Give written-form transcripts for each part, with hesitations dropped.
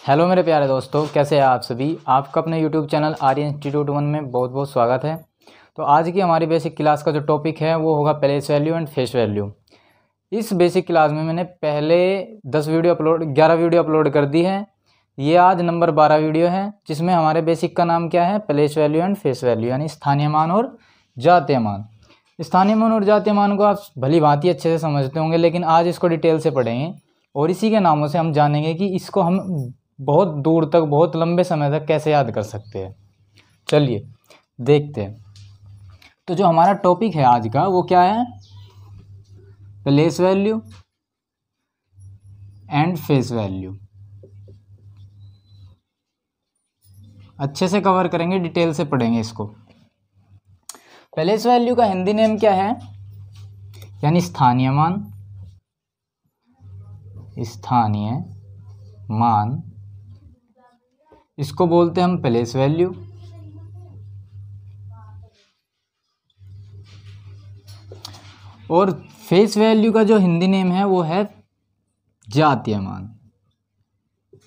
Hello मेरे प्यारे दोस्तों, कैसे हैं आप सभी। आपका अपने यूट्यूब चैनल आर्यन इंस्टीट्यूट 1 में बहुत बहुत स्वागत है। तो आज की हमारी बेसिक क्लास का जो टॉपिक है वो होगा place value and face value. इस बेसिक क्लास में मैंने पहले 11 वीडियो अपलोड कर दी है। ये आज नंबर 12 वीडियो है, जिसमें हमारे बेसिक का नाम क्या है, place value and face value, यानी स्थानीय मान और जातीय मान। स्थानीय मान और जातीय मान को आप भली भांति अच्छे से समझते होंगे, लेकिन आज इसको डिटेल से पढ़ेंगे और इसी के नामों से हम जानेंगे कि इसको हम बहुत दूर तक, बहुत लंबे समय तक कैसे याद कर सकते हैं। चलिए देखते हैं। तो जो हमारा टॉपिक है आज का वो क्या है, place value and face value. अच्छे से कवर करेंगे, डिटेल से पढ़ेंगे इसको। प्लेस वैल्यू का हिंदी नेम क्या है, यानी स्थानीय मान। स्थानीय मान इसको बोलते हैं हम प्लेस वैल्यू। और फेस वैल्यू का जो हिंदी नेम है वो है जातीय मान।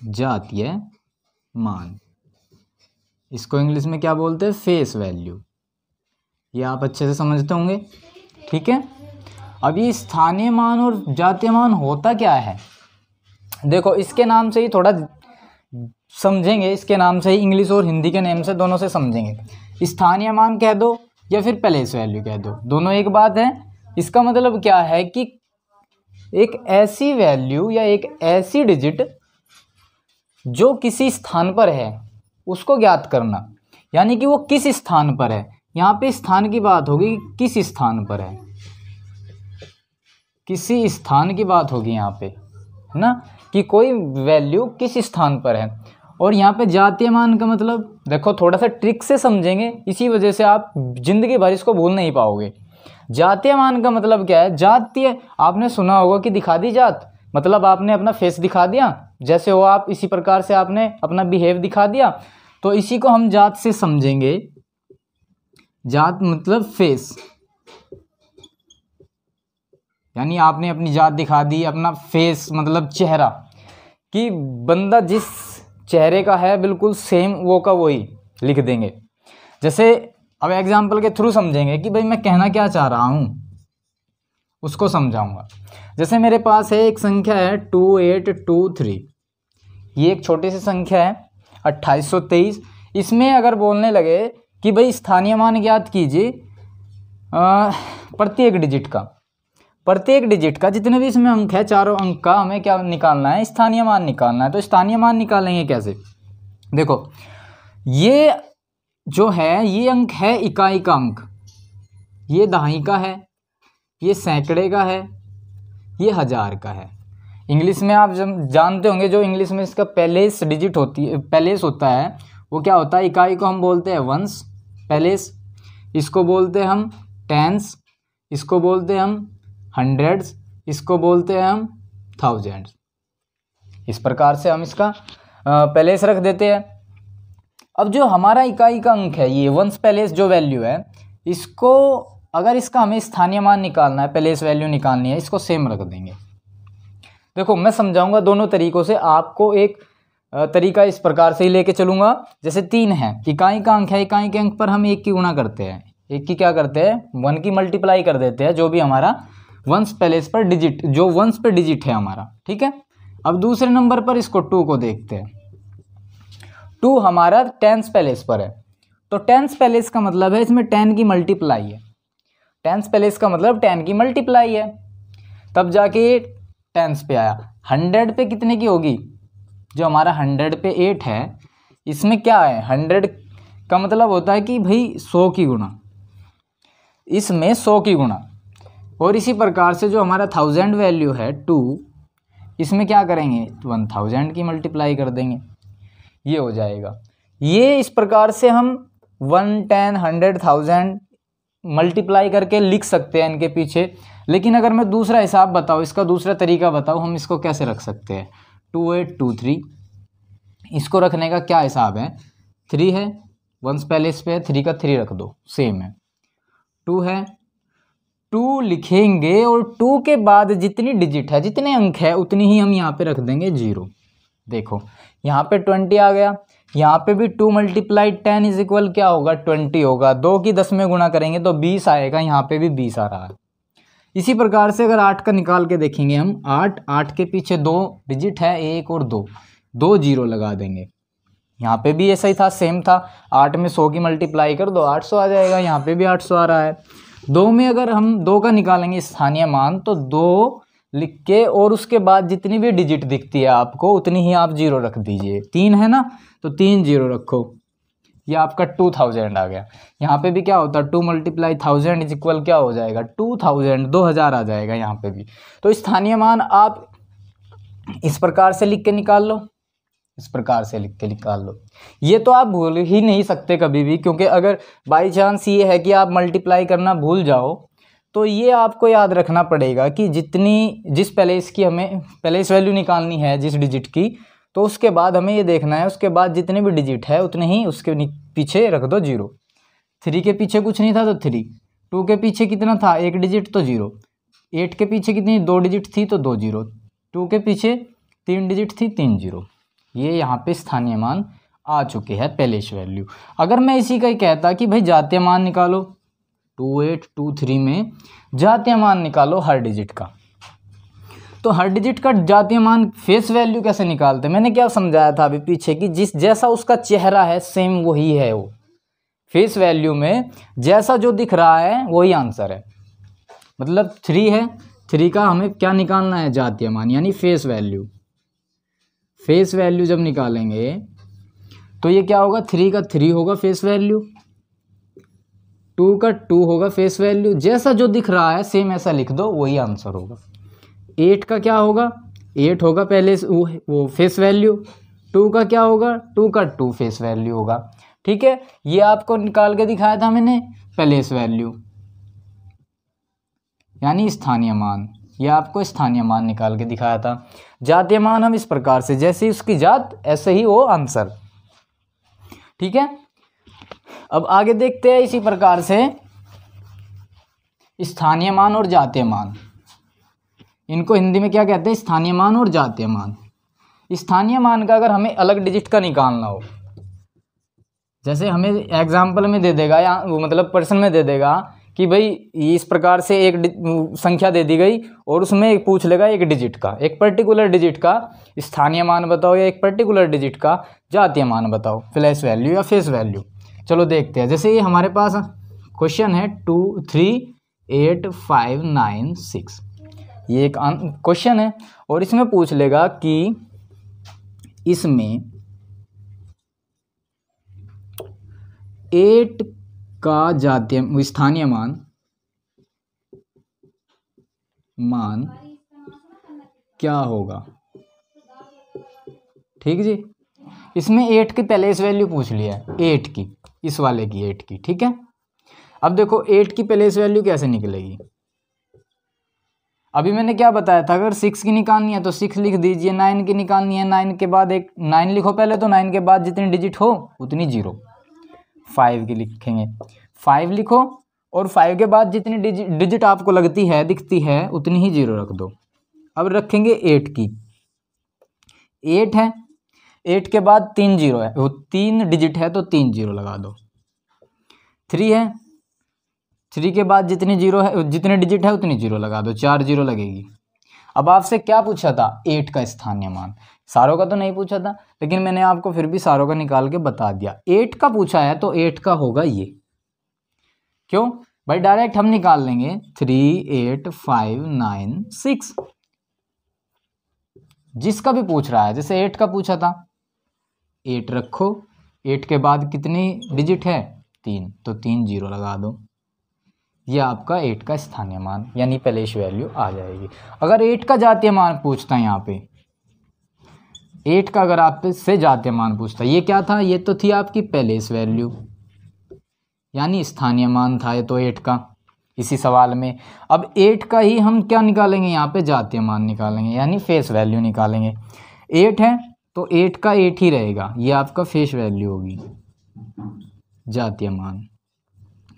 जातीय मान इसको इंग्लिश में क्या बोलते हैं, फेस वैल्यू। ये आप अच्छे से समझते होंगे, ठीक है। अब ये स्थानीय मान और जातीय मान होता क्या है, देखो इसके नाम से ही थोड़ा समझेंगे। इसके नाम से ही, इंग्लिश और हिंदी के नेम से, दोनों से समझेंगे। स्थानीय मान कह दो या फिर प्लेस वैल्यू कह दो, दोनों एक बात है। इसका मतलब क्या है कि एक ऐसी वैल्यू या एक ऐसी डिजिट जो किसी स्थान पर है उसको ज्ञात करना, यानी कि वो किस स्थान पर है। यहाँ पे स्थान की बात होगी, किस स्थान पर है, किसी स्थान की बात होगी यहाँ पे, है ना, कि कोई वैल्यू किस स्थान पर है। और यहाँ पे जातीय मान का मतलब देखो, थोड़ा सा ट्रिक से समझेंगे, इसी वजह से आप जिंदगी भर इसको भूल नहीं पाओगे। जातीय मान का मतलब क्या है, जातीय आपने सुना होगा कि दिखा दी जात, मतलब आपने अपना फेस दिखा दिया, जैसे हो आप इसी प्रकार से आपने अपना बिहेव दिखा दिया। तो इसी को हम जात से समझेंगे। जात मतलब फेस, यानी आपने अपनी जात दिखा दी। अपना फेस मतलब चेहरा, कि बंदा जिस चेहरे का है बिल्कुल सेम वो का वही लिख देंगे। जैसे अब एग्जाम्पल के थ्रू समझेंगे कि भाई मैं कहना क्या चाह रहा हूँ, उसको समझाऊंगा। जैसे मेरे पास है एक संख्या है 2823, ये एक छोटी सी संख्या है 2823। इसमें अगर बोलने लगे कि भाई स्थानीय मान ज्ञात कीजिए प्रत्येक डिजिट का जितने भी इसमें अंक है, चारों अंक का हमें क्या निकालना है, स्थानीय मान निकालना है। तो स्थानीय मान निकालेंगे कैसे, देखो ये जो है, ये अंक है इकाई का अंक, ये दहाई का है, ये सैकड़े का है, ये हजार का है। इंग्लिश में आप जब जानते होंगे, जो इंग्लिश में इसका प्लेस डिजिट होती है, प्लेस होता है, वो क्या होता है, इकाई को हम बोलते हैं वंस, प्लेस। इसको बोलते हैं हम टेंस, इसको बोलते हैं हम हंड्रेड्स, इसको बोलते हैं हम थाउजेंड्स। इस प्रकार से हम इसका प्लेस रख देते हैं। अब जो हमारा इकाई का अंक है, ये वंस प्लेस जो वैल्यू है, इसको अगर इसका हमें स्थानीय मान निकालना है, प्लेस वैल्यू निकालनी है, इसको सेम रख देंगे। देखो मैं समझाऊंगा दोनों तरीकों से। आपको एक तरीका इस प्रकार से ही लेके चलूंगा। जैसे 3 है, इकाई का अंक है, इकाई के अंक पर हम 1 की गुणा करते हैं, 1 की क्या करते हैं, 1 की मल्टीप्लाई कर देते हैं, जो भी हमारा वंस प्लेस पर डिजिट, जो वंस पे डिजिट है हमारा, ठीक है। अब दूसरे नंबर पर इसको 2 को देखते हैं। 2 हमारा टेंस प्लेस पर है, तो टेंस प्लेस का मतलब है इसमें 10 की मल्टीप्लाई है। टेंस प्लेस का मतलब 10 की मल्टीप्लाई है, तब जाके ये टेंस पे आया। 100 पे कितने की होगी, जो हमारा 100 पे 8 है, इसमें क्या है, 100 का मतलब होता है कि भाई 100 की गुणा, इसमें 100 की गुणा। और इसी प्रकार से जो हमारा 1000 वैल्यू है 2, इसमें क्या करेंगे, 1000 की मल्टीप्लाई कर देंगे, ये हो जाएगा। ये इस प्रकार से हम 1, 10, 100, 1000 मल्टीप्लाई करके लिख सकते हैं इनके पीछे। लेकिन अगर मैं दूसरा हिसाब बताऊँ, इसका दूसरा तरीका बताऊँ, हम इसको कैसे रख सकते हैं, 2823। इसको रखने का क्या हिसाब है, 3 है, वंस प्लेस पे है, 3 का 3 रख दो, सेम है। 2 है, 2 लिखेंगे और 2 के बाद जितनी डिजिट है, जितने अंक है, उतनी ही हम यहाँ पे रख देंगे 0। देखो यहाँ पे 20 आ गया, यहाँ पे भी 2 × 10 इज इक्वल क्या होगा 20 होगा, 2 की 10 में गुणा करेंगे तो 20 आएगा, यहाँ पे भी 20 आ रहा है। इसी प्रकार से अगर 8 का निकाल के देखेंगे हम, 8 के पीछे 2 डिजिट है 1 और 2 जीरो लगा देंगे। यहाँ पे भी ऐसा ही था, सेम था, 8 में 100 की मल्टीप्लाई कर दो 800 आ जाएगा, यहाँ पे भी 800 आ रहा है। 2 में अगर हम 2 का निकालेंगे स्थानीय मान तो 2 लिख के और उसके बाद जितनी भी डिजिट दिखती है आपको उतनी ही आप जीरो रख दीजिए। 3 है ना तो 3 जीरो रखो, ये आपका 2000 आ गया। यहाँ पे भी क्या होता है 2 × 1000 इज इक्वल क्या हो जाएगा 2000, 2000 आ जाएगा यहाँ पे भी। तो स्थानीय मान आप इस प्रकार से लिख के निकाल लो, इस प्रकार से लिख के निकाल लो। ये तो आप भूल ही नहीं सकते कभी भी, क्योंकि अगर बाई चांस ये है कि आप मल्टीप्लाई करना भूल जाओ तो ये आपको याद रखना पड़ेगा कि जिस प्लेस की हमें प्लेस वैल्यू निकालनी है जिस डिजिट की, तो उसके बाद हमें ये देखना है उसके बाद जितने भी डिजिट है उतने ही उसके पीछे रख दो जीरो। 3 के पीछे कुछ नहीं था तो 3, 2 के पीछे कितना था 1 डिजिट तो 0, 8 के पीछे कितनी 2 डिजिट थी तो 2 जीरो, 2 के पीछे 3 डिजिट थी 3 जीरो। ये यहाँ पे स्थानीय मान आ चुके हैं प्लेस वैल्यू। अगर मैं इसी का ही कहता कि भाई जातीय मान निकालो, 2823 में जातीय मान निकालो हर डिजिट का, तो हर डिजिट का जातीय मान फेस वैल्यू कैसे निकालते, मैंने क्या समझाया था अभी पीछे कि जिस जैसा उसका चेहरा है सेम वही है, वो फेस वैल्यू में जैसा जो दिख रहा है वही आंसर है। मतलब 3 है, 3 का हमें क्या निकालना है जातीय मान यानी फेस वैल्यू। फेस वैल्यू जब निकालेंगे तो ये क्या होगा 3 का 3 होगा फेस वैल्यू, 2 का 2 होगा फेस वैल्यू, जैसा जो दिख रहा है सेम ऐसा लिख दो वही आंसर होगा। 8 का क्या होगा 8 होगा पहले वो फेस वैल्यू, 2 का क्या होगा 2 का 2 फेस वैल्यू होगा। ठीक है, ये आपको निकाल के दिखाया था मैंने प्लेस वैल्यू यानी स्थानीय मान, ये आपको स्थानीय मान निकाल के दिखाया था। जातीय मान हम इस प्रकार से जैसे उसकी जात ऐसे ही वो आंसर। ठीक है, अब आगे देखते हैं इसी प्रकार से स्थानीय मान और जातीय मान, इनको हिंदी में क्या कहते हैं स्थानीय मान और जातीय मान। स्थानीय मान का अगर हमें अलग डिजिट का निकालना हो, जैसे हमें एग्जाम्पल में दे देगा या मतलब प्रश्न में दे देगा कि भाई इस प्रकार से एक संख्या दे दी गई और उसमें पूछ लेगा एक डिजिट का, एक पर्टिकुलर डिजिट का स्थानीय मान बताओ या एक पर्टिकुलर डिजिट का जातीय मान बताओ, प्लेस वैल्यू या फेस वैल्यू। चलो देखते हैं, जैसे ये हमारे पास क्वेश्चन है 2 3 8 5 9 6, ये एक क्वेश्चन है और इसमें पूछ लेगा कि इसमें 8 का जातीय स्थानीय मान क्या होगा। ठीक जी, इसमें 8 की प्लेस वैल्यू पूछ लिया है, 8 की, इस वाले की 8 की। ठीक है, अब देखो 8 की प्लेस वैल्यू कैसे निकलेगी। अभी मैंने क्या बताया था, अगर 6 की निकालनी है तो 6 लिख दीजिए, 9 की निकालनी है 9 के बाद एक 9 लिखो पहले, तो 9 के बाद जितनी डिजिट हो उतनी जीरो। 5 की लिखेंगे 5 लिखो और 5 के बाद जितनी डिजिट आपको लगती है दिखती है उतनी ही जीरो रख दो। अब रखेंगे 8 की, 8 है, 8 के बाद 3 जीरो है, वो 3 डिजिट है तो 3 जीरो लगा दो। 3 है, 3 के बाद जितनी जीरो है जितने डिजिट है उतनी जीरो लगा दो, 4 जीरो लगेगी। अब आपसे क्या पूछा था 8 का स्थानीय मान, सारों का तो नहीं पूछा था लेकिन मैंने आपको फिर भी सारों का निकाल के बता दिया। 8 का पूछा है तो 8 का होगा ये, क्यों भाई डायरेक्ट हम निकाल लेंगे 3 8 5 9 6, जिसका भी पूछ रहा है। जैसे 8 का पूछा था 8 रखो, 8 के बाद कितनी डिजिट है 3, तो 3 जीरो लगा दो, ये आपका 8 का स्थानीय मान यानी प्लेस वैल्यू आ जाएगी। अगर 8 का जातीय मान पूछता है, यहाँ पे 8 का अगर आप से जातीय मान पूछता है, ये क्या था, ये तो थी आपकी प्लेस वैल्यू यानी स्थानीय मान था ये तो 8 का इसी सवाल में। अब 8 का ही हम क्या निकालेंगे, यहाँ पे जातीय मान निकालेंगे यानी फेस वैल्यू निकालेंगे। 8 है तो 8 का 8 ही रहेगा, ये आपका फेस वैल्यू होगी। जातीय मान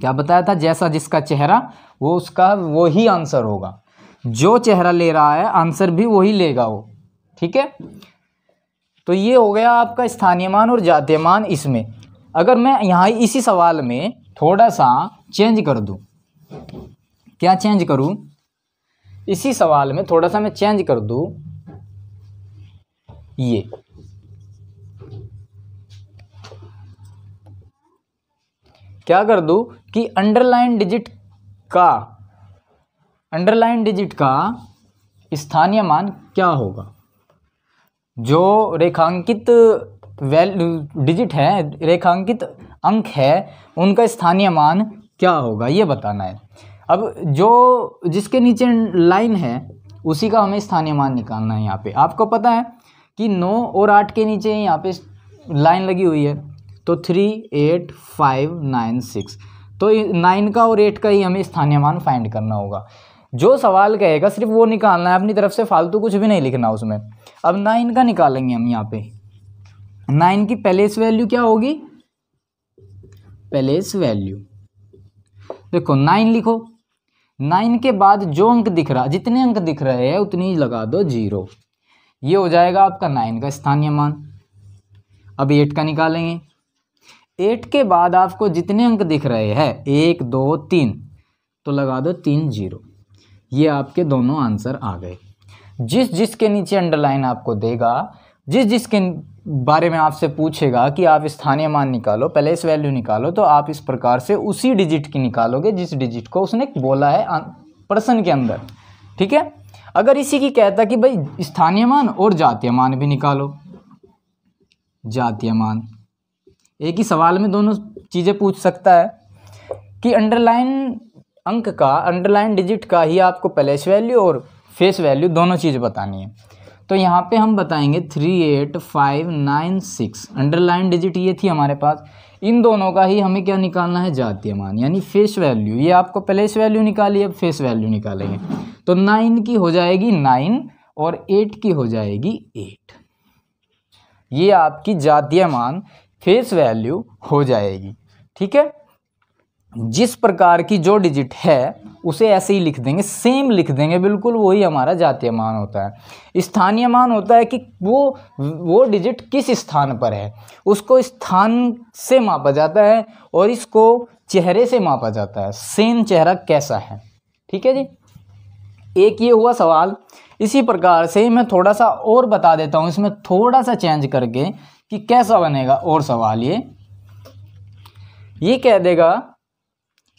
क्या बताया था, जैसा जिसका चेहरा वो उसका वो ही आंसर होगा, जो चेहरा ले रहा है आंसर भी वही लेगा वो। ठीक है, तो ये हो गया आपका स्थानीय मान और जातीय मान इसमें। अगर मैं यहाँ इसी सवाल में थोड़ा सा चेंज कर दूँ, क्या चेंज करूँ, इसी सवाल में थोड़ा सा मैं चेंज कर दूँ, ये क्या कर दूँ कि अंडरलाइन डिजिट का स्थानीय मान क्या होगा, जो रेखांकित डिजिट है, रेखांकित अंक है, उनका स्थानीय मान क्या होगा, ये बताना है। अब जो जिसके नीचे लाइन है उसी का हमें स्थानीय मान निकालना है। यहाँ पे आपको पता है कि 9 और 8 के नीचे यहाँ पे लाइन लगी हुई है, तो 3, 8, 5, 9, 6, तो 9 का और 8 का ही हमें स्थानीय मान फाइंड करना होगा। जो सवाल कहेगा सिर्फ वो निकालना है, अपनी तरफ से फालतू कुछ भी नहीं लिखना उसमें। अब 9 का निकालेंगे हम। यहाँ पे 9 की प्लेस वैल्यू क्या होगी, प्लेस वैल्यू देखो 9 लिखो, 9 के बाद जो अंक दिख रहा, जितने अंक दिख रहे हैं उतनी ही लगा दो 0, ये हो जाएगा आपका 9 का स्थानीय मान। अब 8 का निकालेंगे, 8 के बाद आपको जितने अंक दिख रहे हैं 1, 2, 3, तो लगा दो 3 0, ये आपके दोनों आंसर आ गए। जिसके नीचे अंडरलाइन आपको देगा, जिसके बारे में आपसे पूछेगा कि आप स्थानीय मान निकालो, प्लेस वैल्यू निकालो, तो आप इस प्रकार से उसी डिजिट की निकालोगे जिस डिजिट को उसने बोला है प्रश्न के अंदर, ठीक है। अगर इसी की कहता कि भाई स्थानीय मान और जातीय मान भी निकालो, जातीय मान, एक ही सवाल में दोनों चीज़ें पूछ सकता है कि अंडरलाइन अंक का, अंडरलाइन डिजिट का ही आपको प्लेस वैल्यू और फेस वैल्यू दोनों चीज़ बतानी है। तो यहाँ पे हम बताएंगे 3, 8, 5, 9, 6, अंडरलाइन डिजिट ये थी हमारे पास, इन दोनों का ही हमें क्या निकालना है, जातीय मान यानी फेस वैल्यू। ये आपको प्लेस वैल्यू निकाली, अब फेस वैल्यू निकालेंगे। तो 9 की हो जाएगी 9 और 8 की हो जाएगी 8, ये आपकी जातीय मान फेस वैल्यू हो जाएगी, ठीक है। जिस प्रकार की जो डिजिट है उसे ऐसे ही लिख देंगे, सेम लिख देंगे, बिल्कुल वही हमारा जातीय मान होता है। स्थानीय मान होता है कि वो डिजिट किस स्थान पर है, उसको स्थान से मापा जाता है और इसको चेहरे से मापा जाता है, सेम चेहरा कैसा है, ठीक है जी। एक ये हुआ सवाल। इसी प्रकार से मैं थोड़ा सा और बता देता हूँ, इसमें थोड़ा सा चेंज करके कि कैसा बनेगा और सवाल। ये कह देगा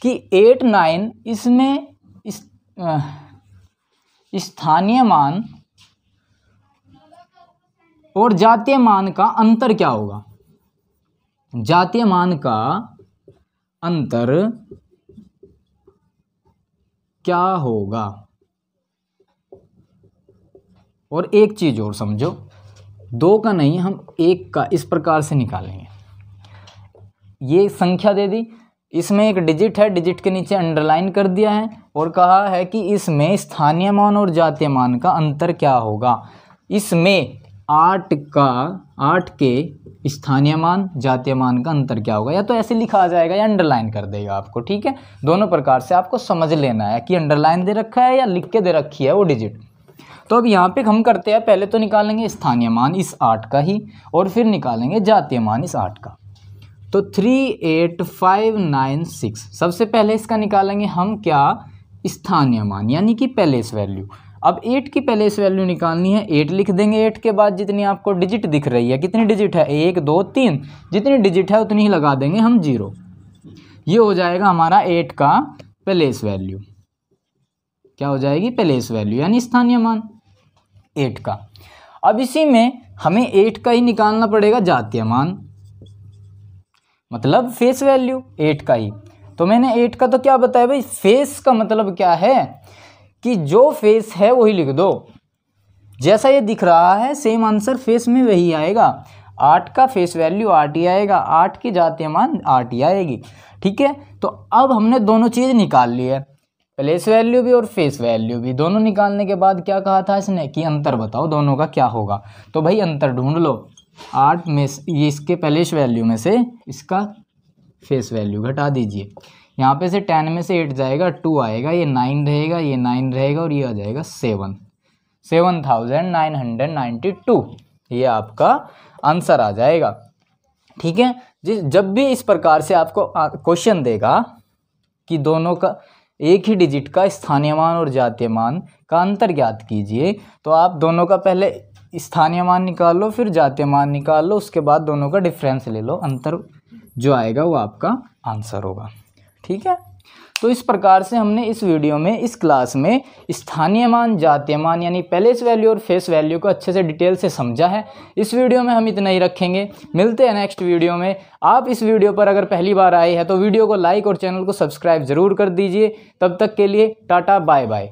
कि 8, 9 इसमें स्थानीय मान और जातीय मान का अंतर क्या होगा, जातीय मान का अंतर क्या होगा। और एक चीज और समझो, 2 का नहीं, हम 1 का इस प्रकार से निकालेंगे। ये संख्या दे दी, इसमें एक डिजिट है, डिजिट के नीचे अंडरलाइन कर दिया है और कहा है कि इसमें स्थानीय मान और जातीय मान का अंतर क्या होगा। इसमें 8 के स्थानीय मान जातीय मान का अंतर क्या होगा, या तो ऐसे लिखा आ जाएगा या अंडरलाइन कर देगा आपको, ठीक है। दोनों प्रकार से आपको समझ लेना है कि अंडरलाइन दे रखा है या लिख के दे रखी है वो डिजिट। तो अब यहाँ पे हम करते हैं, पहले तो निकालेंगे स्थानीय मान इस 8 का ही और फिर निकालेंगे जातीय मान इस 8 का। तो 3, 8, 5, 9, 6, सबसे पहले इसका निकालेंगे हम क्या, स्थानीय मान यानी कि प्लेस वैल्यू। अब 8 की प्लेस वैल्यू निकालनी है, 8 लिख देंगे। 8 के बाद जितनी आपको डिजिट दिख रही है, कितनी डिजिट है, 1, 2, 3, जितनी डिजिट है उतनी ही लगा देंगे हम 0। ये हो जाएगा हमारा 8 का प्लेस वैल्यू। क्या हो जाएगी, प्लेस वैल्यू यानी स्थानीय मान 8 का। अब इसी में हमें 8 का ही निकालना पड़ेगा जातीय मान, मतलब फेस वैल्यू 8 का ही। तो मैंने 8 का तो क्या बताया भाई, फेस का मतलब क्या है कि जो फेस है वही लिख दो, जैसा ये दिख रहा है सेम आंसर फेस में वही आएगा। 8 का फेस वैल्यू 8 ही आएगा, 8 की जातीय मान 8 ही आएगी, ठीक है। तो अब हमने दोनों चीज़ निकाल ली है, प्लेस वैल्यू भी और फेस वैल्यू भी। दोनों निकालने के बाद क्या कहा था इसने कि अंतर बताओ दोनों का क्या होगा। तो भाई अंतर ढूंढ लो, 8 में ये इसके प्लेस वैल्यू में से इसका फेस वैल्यू घटा दीजिए। यहाँ पे से 10 में से 8 जाएगा, 2 आएगा, ये 9 रहेगा, ये 9 रहेगा और ये आ जाएगा 7, 7992। ये आपका आंसर आ जाएगा। ठीक है, जब भी इस प्रकार से आपको क्वेश्चन देगा कि दोनों का एक ही डिजिट का स्थानीय मान और जातीय मान का अंतर ज्ञात कीजिए, तो आप दोनों का पहले स्थानीय मान निकाल लो, फिर जातीय मान निकाल लो, उसके बाद दोनों का डिफरेंस ले लो, अंतर जो आएगा वो आपका आंसर होगा। ठीक है, तो इस प्रकार से हमने इस वीडियो में, इस क्लास में स्थानीय मान, जातीय मान यानी प्लेस वैल्यू और फेस वैल्यू को अच्छे से डिटेल से समझा है। इस वीडियो में हम इतना ही रखेंगे, मिलते हैं नेक्स्ट वीडियो में। आप इस वीडियो पर अगर पहली बार आए हैं तो वीडियो को लाइक और चैनल को सब्सक्राइब जरूर कर दीजिए। तब तक के लिए टाटा बाय बाय।